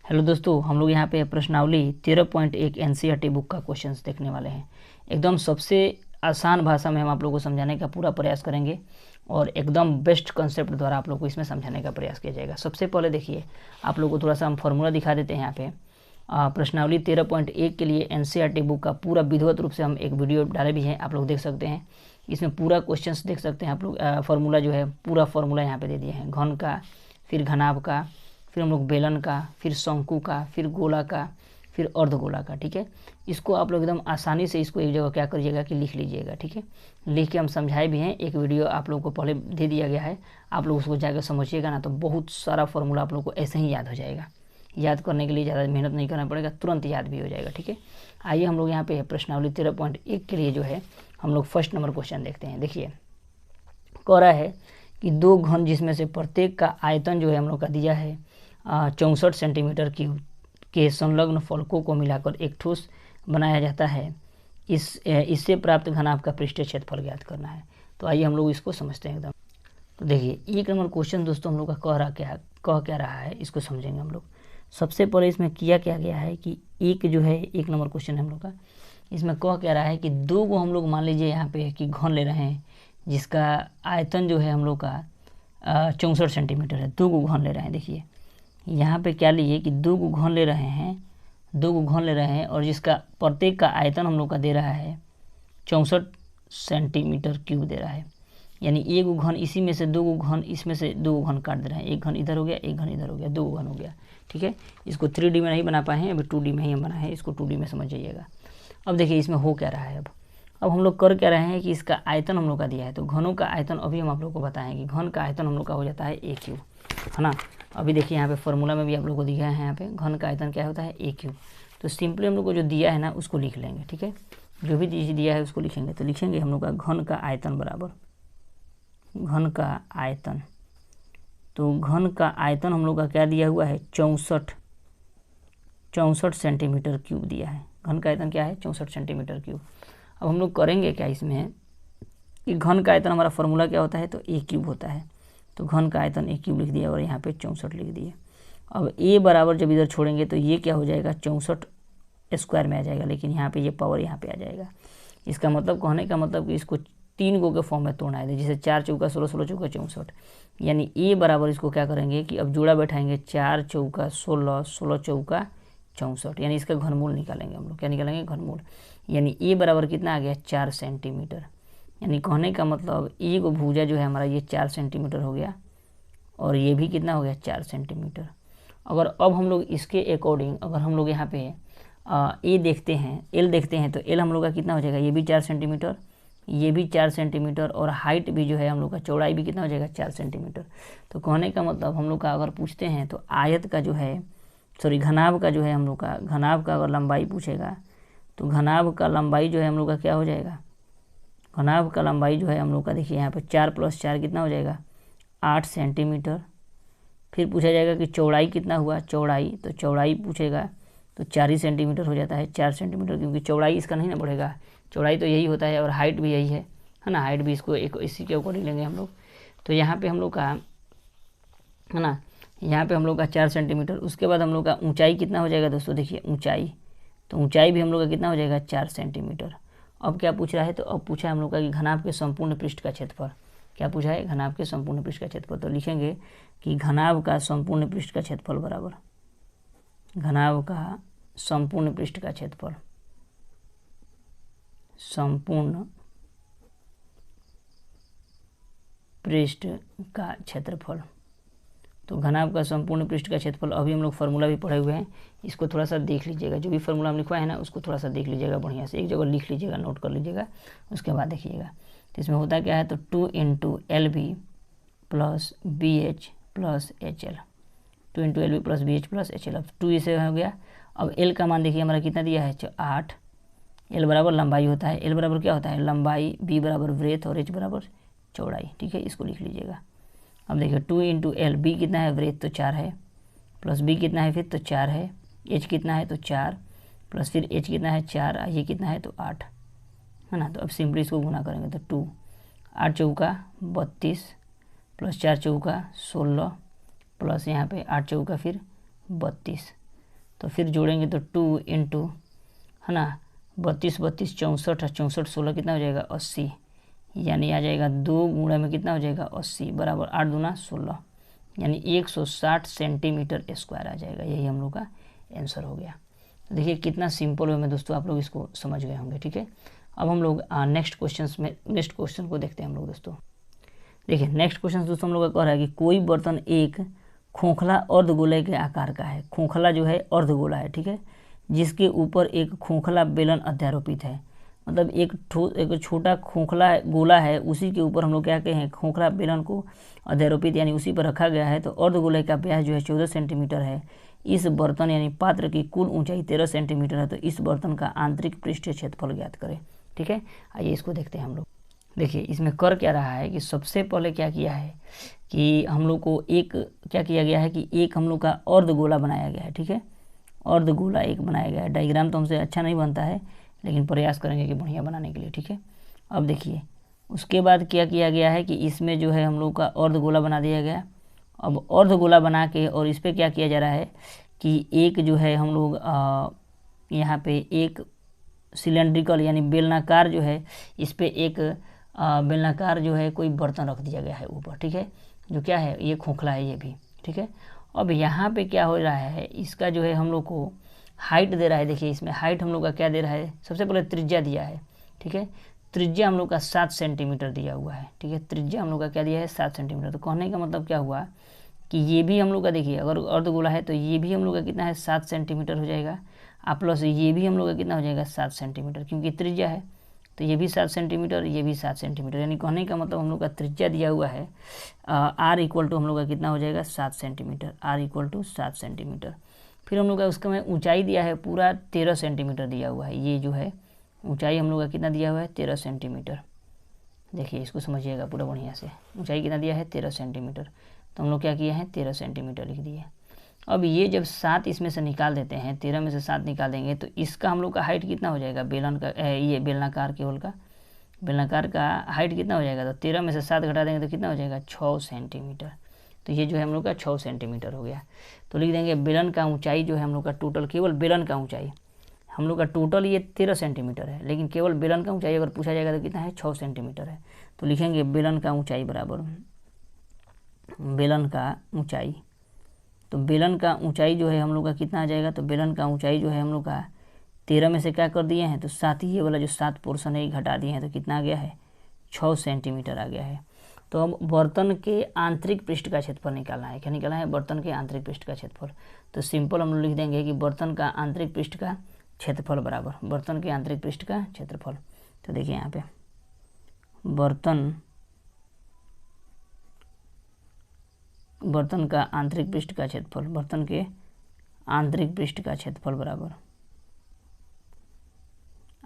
Hello दोस्तों, हम लोग यहाँ पे प्रश्नावली 13.1 एनसीईआरटी बुक का क्वेश्चंस देखने वाले हैं। एकदम सबसे आसान भाषा में हम आप लोगों को समझाने का पूरा प्रयास करेंगे और एकदम बेस्ट कंसेप्ट द्वारा आप लोग को इसमें समझाने का प्रयास किया जाएगा। सबसे पहले देखिए, आप लोग को थोड़ा सा हम फॉर्मूला दिखा देते हैं। यहाँ पे प्रश्नावली 13.1 के लिए एनसीईआरटी बुक का पूरा विधिवत रूप से हम एक वीडियो डाले भी हैं, आप लोग देख सकते हैं। इसमें पूरा क्वेश्चन देख सकते हैं आप लोग। फार्मूला जो है, पूरा फार्मूला यहाँ पे दे दिए हैं। घन का, फिर घनाभ का, फिर हम लोग बेलन का, फिर शंकु का, फिर गोला का, फिर अर्धगोला का। ठीक है, इसको आप लोग एकदम आसानी से इसको एक जगह क्या करिएगा कि लिख लीजिएगा। ठीक है, लिख के हम समझाए भी हैं, एक वीडियो आप लोगों को पहले दे दिया गया है, आप लोग उसको जाकर समझिएगा ना, तो बहुत सारा फॉर्मूला आप लोग को ऐसे ही याद हो जाएगा। याद करने के लिए ज़्यादा मेहनत नहीं करना पड़ेगा, तुरंत याद भी हो जाएगा। ठीक है, आइए हम लोग यहाँ पे प्रश्नावली 13.1 के लिए जो है हम लोग फर्स्ट नंबर क्वेश्चन देखते हैं। देखिए, कह रहा है कि दो घन जिसमें से प्रत्येक का आयतन जो है हम लोग का दिया है 64 सेंटीमीटर क्यूब के संलग्न फलकों को मिलाकर एक ठोस बनाया जाता है। इससे प्राप्त घनाभ का पृष्ठीय क्षेत्रफल ज्ञात करना है। तो आइए हम लोग इसको समझते हैं एकदम। तो देखिए, एक नंबर क्वेश्चन दोस्तों हम लोग का कह क्या रहा है, इसको समझेंगे हम लोग। सबसे पहले इसमें किया क्या गया है कि एक जो है, एक नंबर क्वेश्चन हम लोग का, इसमें कह क्या रहा है कि दो को हम लोग मान लीजिए यहाँ पे कि घन ले रहे हैं जिसका आयतन जो है हम लोग का 64 सेंटीमीटर है। दो को घन ले रहे हैं। देखिए यहाँ पे क्या लिए कि दो को घन ले रहे हैं, दो को घन ले रहे हैं और जिसका प्रत्येक का आयतन हम लोग का दे रहा है 64 सेंटीमीटर क्यूब दे रहा है। यानी एक घन इसी में से, दो घन इसमें से, दो घन काट दे रहे हैं। एक घन इधर हो गया, एक घन इधर हो गया, दो घन हो गया। ठीक है, इसको 3D में नहीं बना पाए हैं, अभी 2D में ही हम बना है, इसको 2D में समझ जाइएगा। अब देखिए इसमें हो क्या रहा है। अब हम लोग कर क्या रहे हैं कि इसका आयतन हम लोग का दिया है, तो घनों का आयतन अभी हम आप लोग को बताएं कि घन का आयतन हम लोग का हो जाता है ए क्यूब, है ना। अभी देखिए यहाँ पे फॉर्मूला में भी आप लोग को दिया है, यहाँ पे घन का आयतन क्या होता है ए क्यूब। तो सिंपली हम लोग को जो दिया है ना उसको लिख लेंगे। ठीक है, जो भी चीज़ दिया है उसको लिखेंगे। तो लिखेंगे हम लोग का घन का आयतन बराबर घन का आयतन। तो घन का आयतन हम लोग का क्या दिया हुआ है, 64 सेंटीमीटर क्यूब दिया है। घन का आयतन क्या है, 64 सेंटीमीटर क्यूब। अब हम लोग करेंगे क्या इसमें कि घन का आयतन हमारा फॉर्मूला क्या होता है, तो ए क्यूब होता है। तो घन का आयतन ए क्यूब लिख दिया और यहाँ पे 64 लिख दिए। अब ए बराबर जब इधर छोड़ेंगे तो ये क्या हो जाएगा, 64 स्क्वायर में आ जाएगा, लेकिन यहाँ पे ये पावर यहाँ पे आ जाएगा। इसका मतलब, कहने का मतलब कि इसको 3 गो के फॉर्म में तोड़ना है। जैसे 4 चौका 16, 16 चौका 64, यानी ए बराबर इसको क्या करेंगे कि अब जोड़ा बैठाएंगे, 4 चौका 16, 16 चौका 64, यानी इसका घनमूल निकालेंगे हम लोग। क्या निकालेंगे, घनमूल। यानी ए बराबर कितना आ गया, 4 सेंटीमीटर। यानी कहने का मतलब एक भुजा जो है हमारा ये 4 सेंटीमीटर हो गया और ये भी कितना हो गया, 4 सेंटीमीटर। अगर अब हम लोग इसके अकॉर्डिंग अगर हम लोग यहाँ पे ए देखते हैं, एल देखते हैं, तो एल हम लोग का कितना हो जाएगा, ये भी 4 सेंटीमीटर, ये भी 4 सेंटीमीटर और हाइट भी जो है हम लोग का, चौड़ाई भी कितना हो जाएगा, 4 सेंटीमीटर। तो कहने का मतलब हम लोग का अगर पूछते हैं तो आयत का जो है, सॉरी घनाभ का जो है हम लोग का, घनाभ का अगर लंबाई पूछेगा तो घनाभ का लंबाई जो है हम लोग का क्या हो जाएगा, घनाभ का लंबाई जो है हम लोग का, देखिए यहाँ पे 4 + 4 कितना हो जाएगा, 8 सेंटीमीटर। फिर पूछा जाएगा कि चौड़ाई कितना हुआ, चौड़ाई, तो चौड़ाई पूछेगा तो 4 ही सेंटीमीटर हो जाता है, 4 सेंटीमीटर, क्योंकि चौड़ाई इसका नहीं ना बढ़ेगा, चौड़ाई तो यही होता है और हाइट भी यही है ना। हाइट भी इसको एक इसी के अकॉर्डिंग लेंगे हम लोग। तो यहाँ पे हम लोग का, है ना, यहाँ पे हम लोग का 4 सेंटीमीटर। उसके बाद हम लोग का ऊंचाई कितना हो जाएगा दोस्तों, देखिए ऊंचाई, तो ऊंचाई भी हम लोग का कितना हो जाएगा, 4 सेंटीमीटर। अब क्या पूछ रहा है, तो अब पूछा है हम लोग का कि घनाभ के संपूर्ण पृष्ठ का क्षेत्रफल। क्या पूछा है, घनाभ के संपूर्ण पृष्ठ का क्षेत्रफल। तो लिखेंगे कि घनाभ का संपूर्ण पृष्ठ का क्षेत्रफल बराबर घनाभ का संपूर्ण पृष्ठ का क्षेत्रफल, संपूर्ण पृष्ठ का क्षेत्रफल। तो घनाभ का संपूर्ण पृष्ठ का क्षेत्रफल, अभी हम लोग फार्मूला भी पढ़े हुए हैं, इसको थोड़ा सा देख लीजिएगा। जो भी फार्मूला हम लिखवाए हैं ना उसको थोड़ा सा देख लीजिएगा, बढ़िया से एक जगह लिख लीजिएगा, नोट कर लीजिएगा, उसके बाद देखिएगा। तो इसमें होता क्या है, तो 2 × LB + BH + HL, 2 × LB + BH + HL। अब 2 इसे हो गया। अब L का मान देखिए हमारा कितना दिया है, 8। L बराबर लंबाई होता है, L बराबर क्या होता है, लंबाई, B बराबर ब्रेथ और H बराबर चौड़ाई। ठीक है, इसको लिख लीजिएगा। अब देखिए 2 × L, B कितना है, ब्रेथ तो 4 है, प्लस B कितना है, फिर तो 4 है, H कितना है तो 4, प्लस फिर H कितना है 4, ये कितना है तो 8, है ना। तो अब सिंपली इसको गुना करेंगे तो 2, 8 चौका 32 + 4 चौका 16, प्लस यहाँ पे 8 चौका फिर 32, तो फिर जोड़ेंगे तो 2 इंटू, है ना, 32 32 64 और 64 16 कितना हो जाएगा 80, यानी आ जाएगा 2 गुणा में कितना हो जाएगा 80 बराबर 8 दूना 16, यानी 160 सेंटीमीटर स्क्वायर आ जाएगा। यही हम लोग का आंसर हो गया। तो देखिए कितना सिंपल वे में दोस्तों आप लोग इसको समझ गए होंगे। ठीक है, अब हम लोग नेक्स्ट क्वेश्चन को देखते हैं हम लोग दोस्तों। देखिए नेक्स्ट क्वेश्चन दोस्तों हम लोग का कह रहा है कि कोई बर्तन एक खोखला अर्धगोले के आकार का है। खोखला जो है अर्धगोला है, ठीक है, जिसके ऊपर एक खोखला बेलन अध्यारोपित है। मतलब एक छोटा खोखला गोला है, उसी के ऊपर हम लोग क्या कहते हैं खोखला बेलन को अध्यारोपित यानी उसी पर रखा गया है। तो अर्धगोले का व्यास जो है 14 सेंटीमीटर है। इस बर्तन यानी पात्र की कुल ऊंचाई 13 सेंटीमीटर है। तो इस बर्तन का आंतरिक पृष्ठीय क्षेत्रफल ज्ञात करें। ठीक है, आइए इसको देखते हैं हम लोग। देखिए इसमें कर क्या रहा है कि सबसे पहले क्या किया है कि हम लोग को एक क्या किया गया है कि एक हम लोग का अर्धगोला बनाया गया है। ठीक है, अर्धगोला एक बनाया गया है। डायग्राम तो हमसे अच्छा नहीं बनता है, लेकिन प्रयास करेंगे कि बढ़िया बनाने के लिए। ठीक है, अब देखिए उसके बाद क्या किया गया है कि इसमें जो है हम लोग का अर्धगोला बना दिया गया। अब अर्धगोला बना के और इस पर क्या किया जा रहा है कि एक जो है हम लोग यहाँ पे एक सिलेंड्रिकल यानी बेलनाकार जो है इस पर एक बेलनाकार जो है कोई बर्तन रख दिया गया है ऊपर। ठीक है, जो क्या है ये खोखला है ये भी। ठीक है, अब यहाँ पे क्या हो रहा है इसका जो है हम लोग को हाइट दे रहा है। देखिए इसमें हाइट हम लोग का क्या दे रहा है, सबसे पहले त्रिज्या दिया है। ठीक है, त्रिज्या हम लोग का 7 सेंटीमीटर दिया हुआ है। ठीक है, त्रिज्या हम लोग का क्या दिया है 7 सेंटीमीटर। तो कहने का मतलब क्या हुआ कि ये भी हम लोग का देखिए अगर अर्धगोला है तो ये भी हम लोग का कितना है 7 सेंटीमीटर हो जाएगा, प्लस ये भी हम लोग का कितना हो जाएगा 7 सेंटीमीटर, क्योंकि त्रिज्या है तो ये भी 7 सेंटीमीटर ये भी 7 सेंटीमीटर। यानी कहने का मतलब हम लोग का त्रिज्या दिया हुआ है आर इक्वल टू हम लोग का कितना हो जाएगा 7 centimetre, R equal to 7 centimetre. फिर हम लोग का उसका में ऊंचाई दिया है पूरा 13 सेंटीमीटर दिया हुआ है। ये जो है ऊंचाई हम लोग का कितना दिया हुआ है 13 सेंटीमीटर। देखिए इसको समझिएगा पूरा बढ़िया से, ऊंचाई कितना दिया है 13 सेंटीमीटर। तो हम लोग क्या किए हैं 13 सेंटीमीटर लिख दिए। अब ये जब 7 इसमें से निकाल देते हैं, 13 में से 7 निकाल देंगे तो इसका हम लोग का हाइट कितना हो जाएगा बेलन का ये बेलनाकार केवल का बेलनाकार का हाइट कितना हो जाएगा। तो 13 में से 7 घटा देंगे तो कितना हो जाएगा 6 सेंटीमीटर। तो ये जो है हम लोग का 6 सेंटीमीटर हो गया। तो लिख देंगे बेलन का ऊंचाई जो है हम लोग का टोटल केवल बेलन का ऊंचाई हम लोग का टोटल ये 13 सेंटीमीटर है, लेकिन केवल बेलन का ऊंचाई अगर पूछा जाएगा तो कितना है 6 सेंटीमीटर है। तो लिखेंगे बेलन का ऊंचाई बराबर बेलन का ऊंचाई। तो बेलन का ऊंचाई जो है हम लोग का कितना आ जाएगा, तो बेलन का ऊंचाई जो है हम लोग का 13 में से क्या कर दिए हैं तो 7 ये वाला जो 7 पोर्शन है घटा दिए हैं तो कितना आ गया है 6 सेंटीमीटर आ गया है। तो अब बर्तन के आंतरिक पृष्ठ का क्षेत्रफल निकालना है। क्या निकालना है बर्तन के आंतरिक पृष्ठ का क्षेत्रफल। तो सिंपल हम लोग लिख देंगे कि बर्तन का आंतरिक पृष्ठ का क्षेत्रफल बराबर बर्तन के आंतरिक पृष्ठ का क्षेत्रफल। तो देखिए यहाँ पे बर्तन का आंतरिक पृष्ठ का क्षेत्रफल, बर्तन के आंतरिक पृष्ठ का क्षेत्रफल बराबर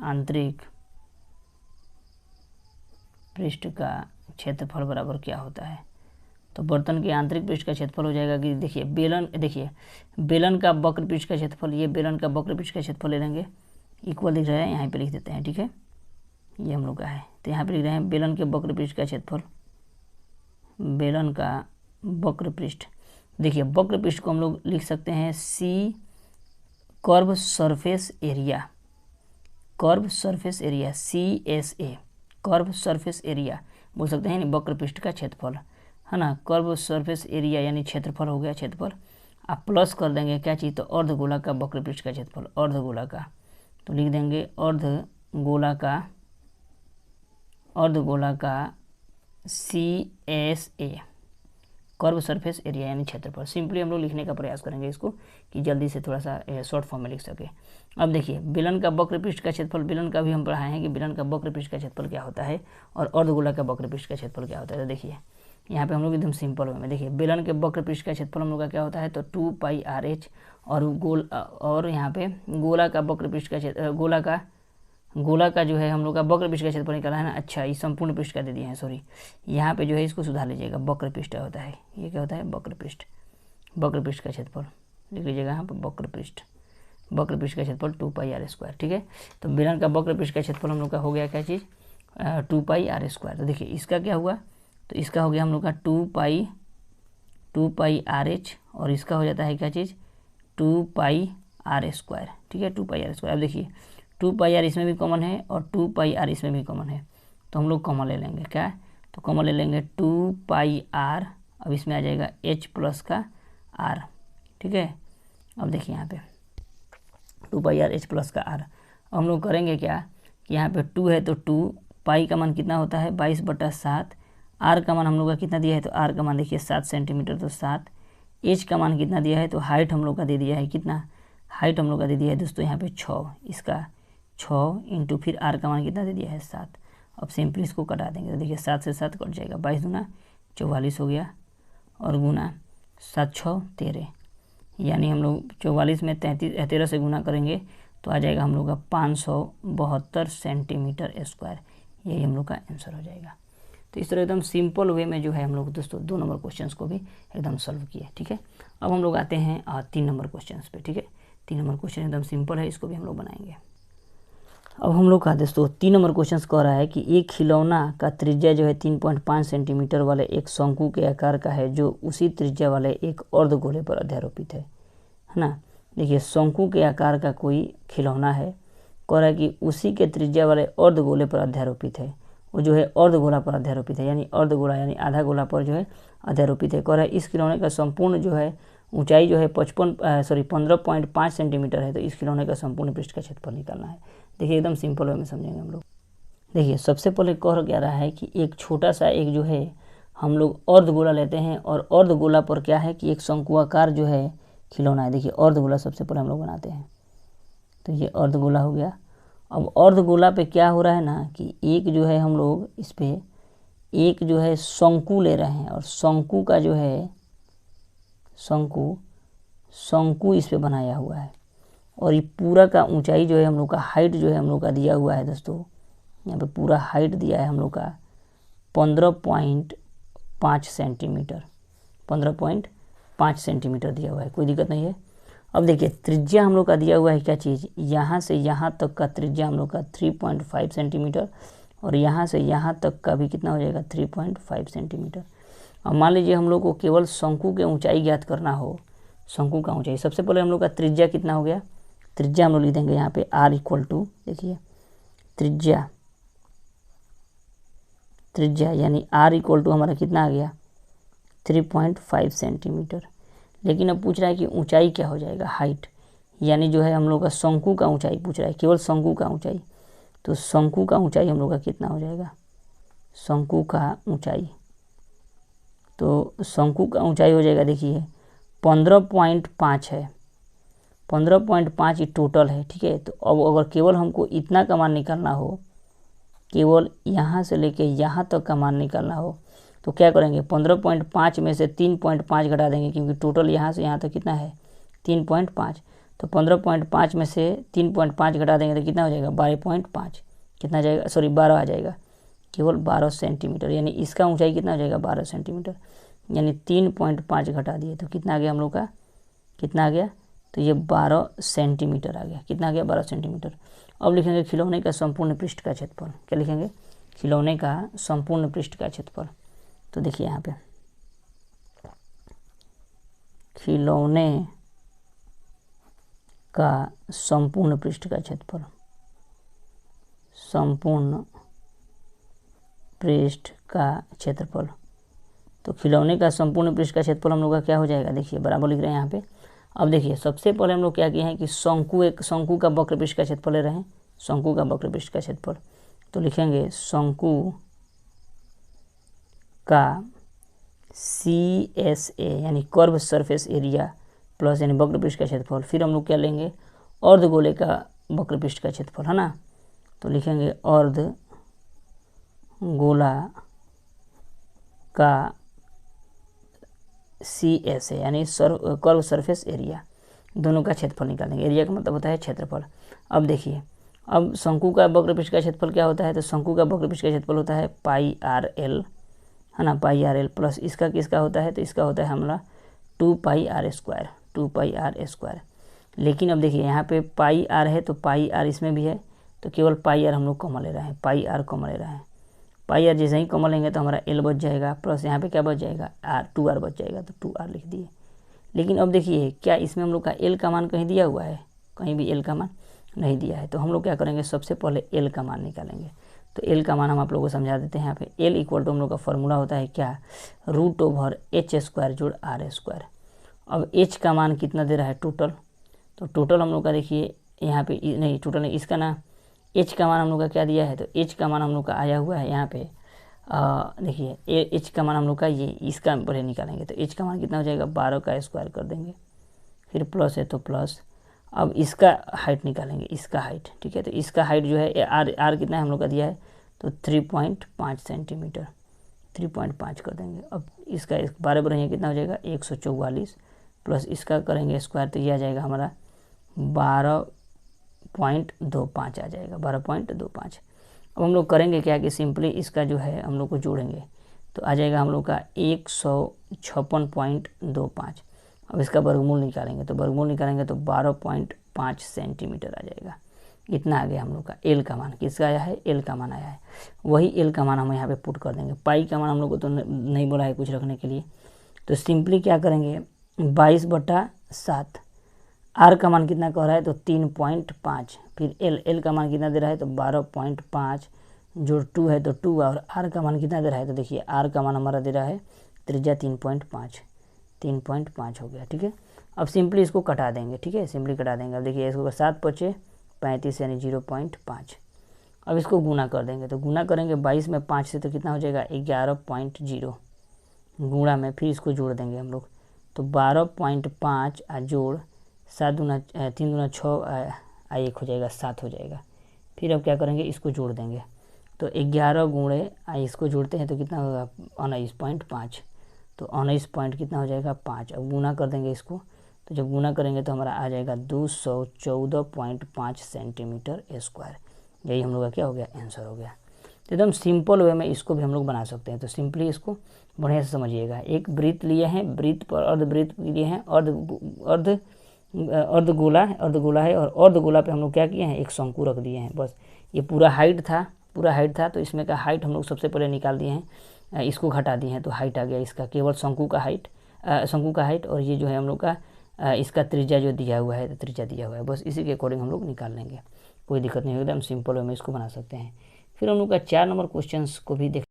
आंतरिक पृष्ठ का क्षेत्रफल बराबर क्या होता है। तो बर्तन के आंतरिक पृष्ठ का क्षेत्रफल हो जाएगा कि देखिए बेलन का वक्र पृष्ठ का क्षेत्रफल, ये बेलन का वक्र पृष्ठ का क्षेत्रफल ले लेंगे इक्वल दिख रहा है यहाँ पे लिख देते हैं। ठीक है, ये हम लोग का है तो यहाँ पे लिख रहे हैं बेलन के वक्र पृष्ठ का क्षेत्रफल, बेलन का वक्र पृष्ठ। देखिए वक्र पृष्ठ को हम लोग लिख सकते हैं C curve surface area, curve surface area CSA, curve surface area बोल सकते हैं वक्र पृष्ठ का क्षेत्रफल, है ना। कर्व सरफेस एरिया यानी क्षेत्रफल हो गया क्षेत्रफल। आप प्लस कर देंगे क्या चीज़, तो अर्धगोला का वक्र पृष्ठ का क्षेत्रफल, अर्धगोला का। तो लिख देंगे अर्धगोला का CSA, कर्व सरफेस एरिया यानी क्षेत्रफल। सिंपली हम लोग लिखने का प्रयास करेंगे इसको कि जल्दी से थोड़ा सा शॉर्ट फॉर्म में लिख सके। अब देखिए बेलन का वक्र पृष्ठ का क्षेत्रफल, बेलन का भी हम पढ़ाए हैं कि बेलन का वक्र पृष्ठ का क्षेत्रफल क्या होता है और अर्धगोला का वक्र पृष्ठ का क्षेत्रफल क्या होता है। तो देखिए यहाँ पे हम लोग एकदम सिंपल वे में देखिए बेलन के वक्र पृष्ठ का क्षेत्रफल हम लोग का क्या होता है तो 2πRH और यहाँ पे गोला का वक्र पृष्ठ का गोला का जो है हम लोग का वक्र पृष्ठ का क्षेत्रफल निकाला है ना। अच्छा ये संपूर्ण पृष्ठ का दे दिए हैं, सॉरी यहाँ पे जो है इसको सुधार लीजिएगा, वक्र पृष्ठ होता है, ये क्या होता है वक्र पृष्ठ का क्षेत्रफल लिख लीजिएगा यहाँ पर वक्र पृष्ठ का क्षेत्रफल 2πr²। ठीक है, तो बेलन का वक्र पृष्ठ का क्षेत्रफल हम लोग का हो गया क्या चीज़ 2πr²। तो देखिए इसका क्या हुआ, तो इसका हो गया हम लोग का 2πRH और इसका हो जाता है क्या चीज़ 2πr²। आर स्क्वायर, ठीक है, 2 पाई आर स्क्वायर। अब देखिए 2 पाई आर इसमें भी कॉमन है और 2 पाई आर इसमें भी कॉमन है, तो हम लोग कॉमन ले लेंगे क्या, तो कॉमन ले लेंगे 2 पाई आर, अब इसमें आ जाएगा h प्लस का r, ठीक है। अब देखिए यहाँ पे 2 पाई आर h प्लस का r, अब हम लोग करेंगे क्या कि यहाँ पे 2 है तो 2 पाई का मान कितना होता है 22/7, r का मान हम लोग का कितना दिया है, तो r का मान देखिए 7 सेंटीमीटर, तो 7, h का मान कितना दिया है, तो हाइट हम लोग का दे दिया है कितना, हाइट हम लोग का दे दिया है दोस्तों यहाँ पे 6, इसका 6 इंटू फिर r का मान कितना दे दिया है 7। अब सिंपली इसको कटा देंगे, तो देखिए 7 से 7 कट जाएगा, 22 दूना 44 हो गया, और गुना 7 6 13, यानी हम लोग 44 में 13 से गुना करेंगे तो आ जाएगा हम लोग का 572 सेंटीमीटर स्क्वायर, यही हम लोग का आंसर हो जाएगा। तो इस तरह एकदम सिंपल वे में जो है हम लोग दोस्तों 2 नंबर क्वेश्चंस को भी एकदम सॉल्व किए, ठीक है। अब हम लोग आते हैं 3 नंबर क्वेश्चंस पे, ठीक है। 3 नंबर क्वेश्चन एकदम सिंपल है, इसको भी हम लोग बनाएंगे। अब हम लोग का दोस्तों 3 नंबर क्वेश्चन कह रहा है कि एक खिलौना का त्रिज्या जो है 3.5 सेंटीमीटर वाले एक शंकु के आकार का है जो उसी त्रिज्या वाले एक अर्धगोले पर अध्यारोपित है ना। देखिए शंकु के आकार का कोई खिलौना है, कह रहा है कि उसी के त्रिज्या वाले अर्धगोले पर अध्यारोपित है, वो जो है अर्धगोला पर अध्यारोपित है, यानी अर्धगोला यानी आधा गोला पर जो है अध्यारोपित है। कह रहा है इस खिलौने का संपूर्ण जो है ऊंचाई जो है 15.5 सेंटीमीटर है, तो इस खिलौने का संपूर्ण पृष्ठ का क्षेत्रफल निकालना है। देखिए एकदम सिंपल वे में समझेंगे हम लोग। देखिए सबसे पहले कह क्या रहा है कि एक छोटा सा एक जो है हम लोग अर्धगोला लेते हैं, और अर्धगोला पर क्या है कि एक शंकुआकार जो है खिलौना है। देखिए अर्धगोला सबसे पहले हम लोग बनाते हैं, तो ये अर्धगोला हो गया। अब अर्धगोला पे क्या हो रहा है ना कि एक जो है हम लोग इस पे एक जो है शंकु ले रहे हैं, और शंकु का जो है शंकु इस पे बनाया हुआ है, और ये पूरा का ऊंचाई जो है हम लोग का हाइट जो है हम लोग का दिया हुआ है दोस्तों, यहाँ पे पूरा हाइट दिया है हम लोग का 15.5 सेंटीमीटर, 15.5 सेंटीमीटर दिया हुआ है, कोई दिक्कत नहीं है। अब देखिए त्रिज्या हम लोग का दिया हुआ है क्या चीज़, यहाँ से यहाँ तक का त्रिज्या हम लोग का 3.5 सेंटीमीटर, और यहाँ से यहाँ तक का भी कितना हो जाएगा 3.5 सेंटीमीटर। अब मान लीजिए हम लोग को केवल शंकु के ऊंचाई ज्ञात करना हो, शंकु का ऊंचाई, सबसे पहले हम लोग का त्रिज्या कितना हो गया, त्रिज्या हम लोग लिख देंगे यहाँ पे r इक्वल टू, देखिए त्रिज्या यानी r इक्वल टू हमारा कितना आ गया 3.5 सेंटीमीटर। लेकिन अब पूछ रहा है कि ऊंचाई क्या हो जाएगा, हाइट, यानी जो है हम लोग का शंकु का ऊंचाई पूछ रहा है, केवल शंकु का ऊंचाई, तो शंकु का ऊंचाई हम लोग का कितना हो जाएगा, शंकु का ऊंचाई, तो शंकु का ऊंचाई हो जाएगा देखिए 15.5 है, 15.5 टोटल है, ठीक है। तो अब अगर केवल हमको इतना का मान निकालना हो, केवल यहाँ से लेके यहाँ तक का मान निकालना हो, तो क्या करेंगे 15.5 में से 3.5 घटा देंगे, क्योंकि टोटल यहाँ से यहाँ तक कितना है 3.5, तो 15.5 में से 3.5 घटा देंगे तो कितना हो जाएगा 12.5, कितना जाएगा, सॉरी 12 आ जाएगा, केवल 12 सेंटीमीटर, यानी इसका ऊंचाई कितना हो जाएगा 12 सेंटीमीटर, यानी 3.5 घटा दिए तो कितना आ गया हम लोग का, कितना आ गया, तो ये 12 सेंटीमीटर आ गया, कितना आ गया 12 सेंटीमीटर। अब लिखेंगे खिलौने का संपूर्ण पृष्ठ का क्षेत्रफल, क्या लिखेंगे, खिलौने का संपूर्ण पृष्ठ का क्षेत्रफल। तो देखिए यहाँ पे खिलौने का संपूर्ण पृष्ठ का क्षेत्रफल, संपूर्ण पृष्ठ का क्षेत्रफल, तो खिलौने का संपूर्ण पृष्ठ का क्षेत्रफल हम लोग का क्या हो जाएगा, देखिए बराबर लिख रहे हैं यहाँ पे। अब देखिए सबसे पहले हम लोग क्या किए हैं कि शंकु का वक्र पृष्ठ का क्षेत्रफल ले रहे हैं, शंकु का वक्र पृष्ठ का क्षेत्रफल, तो लिखेंगे शंकु का CSA यानी कर्व सरफेस एरिया प्लस यानी वक्र पृष्ठ का क्षेत्रफल, फिर हम लोग क्या लेंगे अर्धगोले का वक्र पृष्ठ का क्षेत्रफल, है ना, तो लिखेंगे अर्धगोला का CSA यानी कर्व सरफेस एरिया, दोनों का क्षेत्रफल निकालेंगे, एरिया का मतलब होता है क्षेत्रफल। अब देखिए अब शंकु का वक्र पृष्ठ का क्षेत्रफल क्या होता है, तो शंकु का वक्र पृष्ठ का क्षेत्रफल होता है πRL, है ना, πRL प्लस इसका किसका होता है, तो इसका होता है हमारा 2πr स्क्वायर। लेकिन अब देखिए यहाँ पे πr है तो πr इसमें भी है, तो केवल πr हम लोग कॉमन ले रहे हैं, πr कॉमन ले रहे हैं, πr जैसे ही कॉमन लेंगे तो हमारा l बच जाएगा, प्लस यहाँ पे क्या बच जाएगा r बच जाएगा, तो 2r लिख दिए। लेकिन अब देखिए क्या इसमें हम लोग का l का मान कहीं दिया हुआ है, कहीं भी एल का मान नहीं दिया है। तो हम लोग क्या करेंगे, सबसे पहले एल का मान निकालेंगे। तो एल का मान हम आप लोगों को समझा देते हैं। यहाँ पे एल इक्वल टू हम लोग का फॉर्मूला होता है क्या, √h² जोड़ r²। अब एच का मान कितना दे रहा है टोटल, तो टोटल हम लोग का देखिए यहाँ पे नहीं, टोटल नहीं, इसका ना एच का मान हम लोग का क्या दिया है, तो एच का मान हम लोग का आया हुआ है यहाँ पे देखिए एच का मान हम लोग का ये इसका पहले निकालेंगे। तो एच का मान कितना हो जाएगा, 12 का स्क्वायर कर देंगे, फिर प्लस है तो प्लस। अब इसका हाइट निकालेंगे, इसका हाइट, ठीक है। तो इसका हाइट जो है आर कितना है हम लोग का दिया है, तो 3.5 सेंटीमीटर, 3.5 कर देंगे। अब इसका 12 बढ़ेंगे कितना हो जाएगा, 144 प्लस इसका करेंगे स्क्वायर, तो ये आ जाएगा हमारा 12.25 आ जाएगा, 12.25। अब हम लोग करेंगे क्या कि सिंपली इसका जो है हम लोग को जोड़ेंगे, तो आ जाएगा हम लोग का 156.25। अब इसका वर्गमूल निकालेंगे, तो वर्गमूल निकालेंगे तो 12.5 सेंटीमीटर आ जाएगा। इतना आ गया हम लोग का एल का मान। किसका आया है, एल का मान आया है। वही एल का मान हम यहाँ पे पुट कर देंगे। पाई का मान हम लोग को तो नहीं बोला है कुछ रखने के लिए, तो सिंपली क्या करेंगे, 22/7। आर का मान कितना कह रहा है, तो 3.5। फिर एल का मान कितना दे रहा है, तो 12.5 जो 2 है तो 2, और आर का मान कितना दे रहा है, तो देखिए आर का मान हमारा दे रहा है त्रिज्या 3.5 हो गया, ठीक है। अब सिंपली इसको कटा देंगे, ठीक है, सिंपली कटा देंगे। अब देखिए इसको 7 × 5 = 35 यानी 0.5। अब इसको गुना कर देंगे, तो गुना करेंगे 22 में 5 से, तो कितना हो जाएगा 11.0 गुणा में, फिर इसको जोड़ देंगे हम लोग, तो 12.5 जोड़ 7 दूना 3 दूना 6 1 हो जाएगा, 7 हो जाएगा। फिर अब क्या करेंगे, इसको जोड़ देंगे, तो 11 गुणे इसको जोड़ते हैं तो कितना होगा 19.5, तो 19 पॉइंट कितना हो जाएगा 5। अब गुना कर देंगे इसको, तो जब गुना करेंगे तो हमारा आ जाएगा 214.5 सेंटीमीटर स्क्वायर। यही हम लोग का क्या हो गया, आंसर हो गया। तो एकदम सिंपल वे में इसको भी हम लोग बना सकते हैं। तो सिंपली इसको बढ़िया से समझिएगा। एक वृत्त लिए हैं, वृत्त पर अर्धवृत्त लिए हैं, अर्धगोला है, और अर्धगोला पे हम लोग क्या किए हैं, एक शंकु रख दिए हैं। बस ये पूरा हाइट था, तो इसमें का हाइट हम लोग सबसे पहले निकाल दिए हैं, इसको घटा दिए हैं, तो हाइट आ गया इसका, केवल शंकु का हाइट। और ये जो है हम लोग का इसका त्रिज्या जो दिया हुआ है, तो त्रिज्या दिया हुआ है, बस इसी के अकॉर्डिंग हम लोग निकाल लेंगे, कोई दिक्कत नहीं होगी, हम सिंपल वे में इसको बना सकते हैं। फिर हम लोग का 4 नंबर क्वेश्चन को भी देख